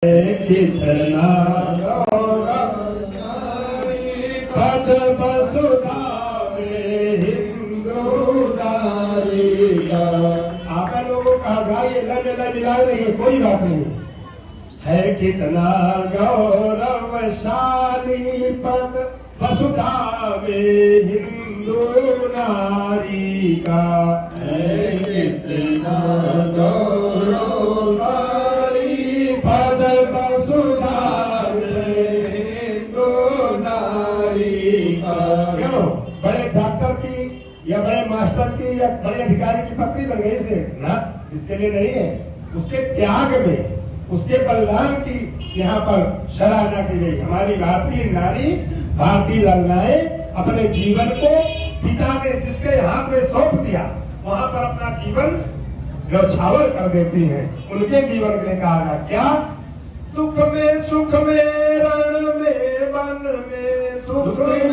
कितना पद वसुधा में हिंदू नारी का। आप लोगों का गाय लग मिला रही है, कोई बात नहीं है। कितना गौरवशाली पद वसुधा में हिंदू नारी का है। कितना गौरवशाली पद वसुधा में हिंदू नारी का। क्यों बड़े डॉक्टर की या बड़े मास्टर की या बड़े अधिकारी की पत्नी बन गई से ना, इसके लिए नहीं है। उसके त्याग में, उसके बलिदान की यहाँ पर सराहना की गई। हमारी भारतीय नारी, भारतीय ललनाएं अपने जीवन को पिता ने जिसके हाथ में सौंप दिया वहां पर अपना जीवन न्यौछावर कर देती हैं। उनके जीवन में कहा गया क्या? सुख में रण में वन में, सुख में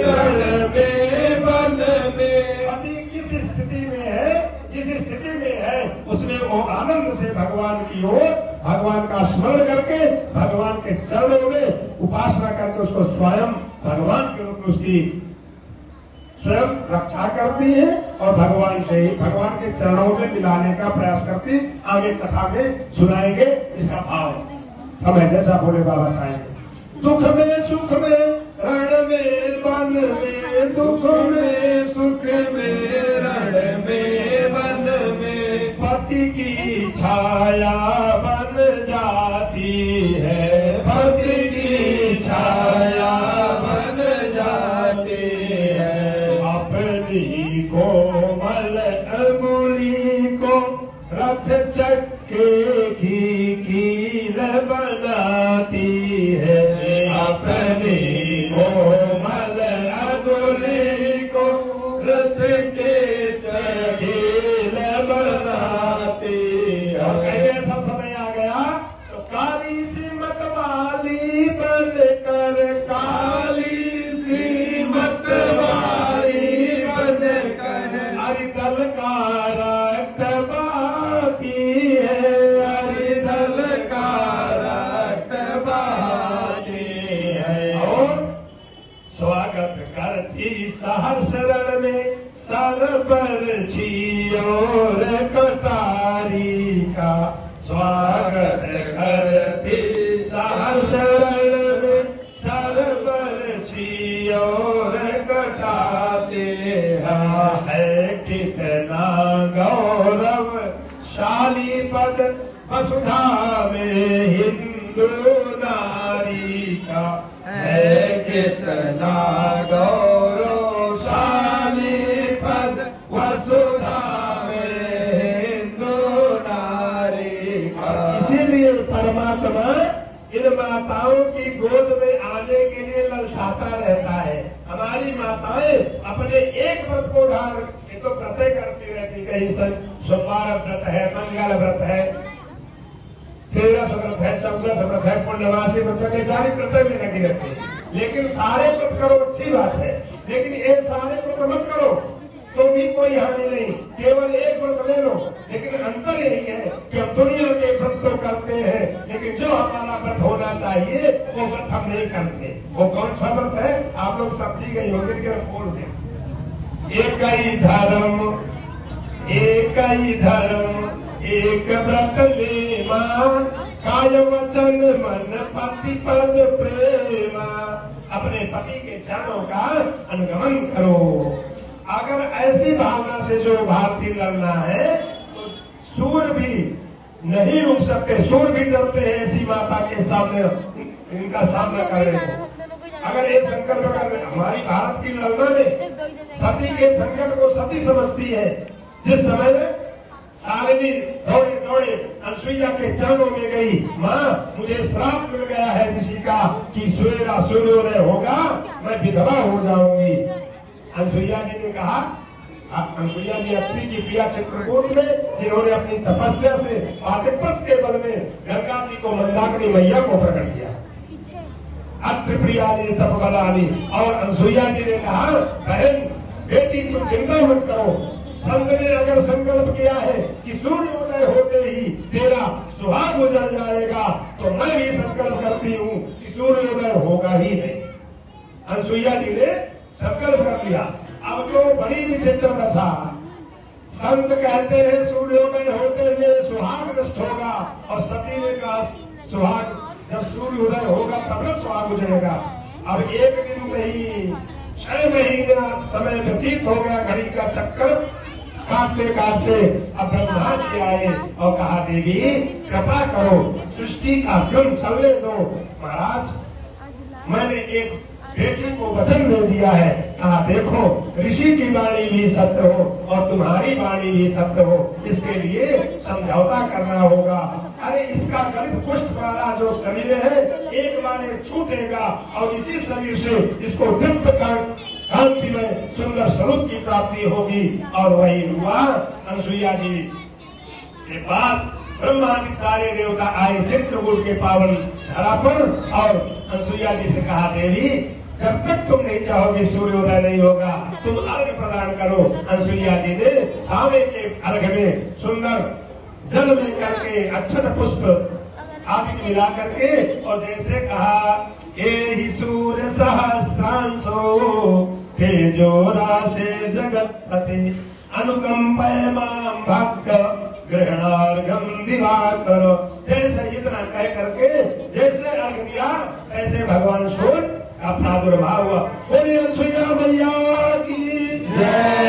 रण में वन में। अभी किस स्थिति में है, जिस स्थिति में है उसमें वो आनंद से भगवान की ओर, भगवान का स्मरण करके, भगवान के चरणों में उपासना करके उसको स्वयं भगवान के रूप में उसकी स्वयं रक्षा करती है और भगवान से ही, भगवान के चरणों में मिलाने का प्रयास करती। आगे कथा में सुनाएंगे इसका भाव। हम जैसा भोले बाबा चाहेंगे। सुख में रण में वन में, दुख में रण में वन में। पति की छाया बन जाती है, पति की छाया बन जाती है। अपनी कोमल अंगुली को रथ चक्के की कील बनाती है। अपनी कोमल अंगुली को रथ के चकील बनाती है। ऐसा समय आ गया तो काली सी मतवाली बनकर, काली सी मतवाली बनकर हरिदल का रक्तवाती है, हरिदल का रक्तवाती है। और स्वागत करती सहर्ष रण में सरबर छियोर कटारी का। स्वागत करती सहर्ष रण में सरबर छियोर कटाते है। कितना गौरवशाली पद वसुधा में हिंदू नारी का है। कितना गौरवशाली पद वसुधा में हिंदू नारी का। इसीलिए परमात्मा इन माताओं की गोद में आने के लिए ललचाता रहता है। हमारी माताएं अपने एक व्रत को धारण तो व्रतें करती रहती, कहीं सोमवार व्रत है, मंगल व्रत है, 13 व्रत है, 14 व्रत है, पूर्णमासी व्रत है, सारी व्रतें भी लगी रहती है। लेकिन सारे व्रत करो अच्छी बात है, लेकिन एक सारे व्रत मत करो तो भी कोई हानि नहीं, केवल एक व्रत ले लो। लेकिन अंतर यही है कि हम दुनिया के व्रत तो करते हैं, लेकिन जो हमारा व्रत होना चाहिए वो व्रत हम नहीं करते। वो कौन सा व्रत है? आप लोग समझी गई होंगे कि बोल दें। एक ही धर्म एक व्रत लेवा, काय वचन मन पति पद प्रेमा। अपने पति के चरणों का अनुगमन करो। अगर ऐसी भावना से जो भारतीय लड़ना है तो सूर भी नहीं रुक सकते, सूर भी डरते हैं ऐसी माता के सामने, इनका सामना कर रहे हैं। अगर ये संकल्प कर, हमारी भारत की लड़ना में सती के संकट को सती समझती है। जिस समय में सारणी दौड़े अनसुईया के चरणों में गई, माँ मुझे श्राप मिल गया है ऋषि का कि सूर्योदय होगा, मैं विधवा हो जाऊंगी। अनसुईया जी ने कहा, अनसुईया जी अपनी की प्रिया चित्रकूट में जिन्होंने अपनी तपस्या से पातिव्रत के बल में गंगा जी को, मंदाकिनी मैया को प्रकट किया। अत्र प्रियाली तप बलानी। और अनसुईया जी ने कहा, बहन बेटी तुम चिंता मत करो, संत ने अगर संकल्प किया है कि सूर्योदय होते ही तेरा सुहाग गुजर जाएगा तो मैं भी संकल्प करती हूँ कि सूर्योदय होगा ही नहीं। अनसुईया जी ने संकल्प कर लिया। अब तो बड़ी विचित्र दशा, संत कहते हैं सूर्योदय होते हुए सुहाग नष्ट होगा, और सती ने कहा सुहाग जब सूर्योदय होगा तब न सुहाग गुजरेगा। अब एक दिन में ही 6 महीना समय व्यतीत हो गया, घड़ी का चक्कर काटते काटते अब ब्रह्मा जी आए और कहा देवी कृपा करो, सृष्टि का क्रम चलने दो। महाराज मैंने एक बेटी को वचन दे दिया है, कहा देखो ऋषि की वाणी भी सत्य हो और तुम्हारी वाणी भी सत्य हो, इसके लिए समझौता करना होगा। अरे इसका गलित पुष्ट वाला जो शरीर है एक बार छूटेगा और इसी शरीर से इसको दिव्य कांति में सुंदर स्वरूप की प्राप्ति होगी। और वही हुआ। अनसुईया जी के पास ब्रह्मादि सारे देवता आए चित्रकूट के पावन धरा पर, और अनसुईया जी से कहा देवी जब तक तुम नहीं चाहोगे सूर्योदय नहीं होगा, तुम अर्घ प्रदान करो। अनसुईया जी ने तांबे के अर्घ में सुंदर जल में करके अक्षत पुष्प आदि मिला करके, और जैसे कहा हे ही सूर्य सहस्रांशो तेजोरा से जगत पति अनुकंपय माम भक्त ग्रहणार्घम दिवाकर। जैसे इतना कह करके जैसे अर्घ दिया ऐसे भगवान सूर्य का प्रादुर्भाव हुआ। बोलिए अनसुईया मैया की जय।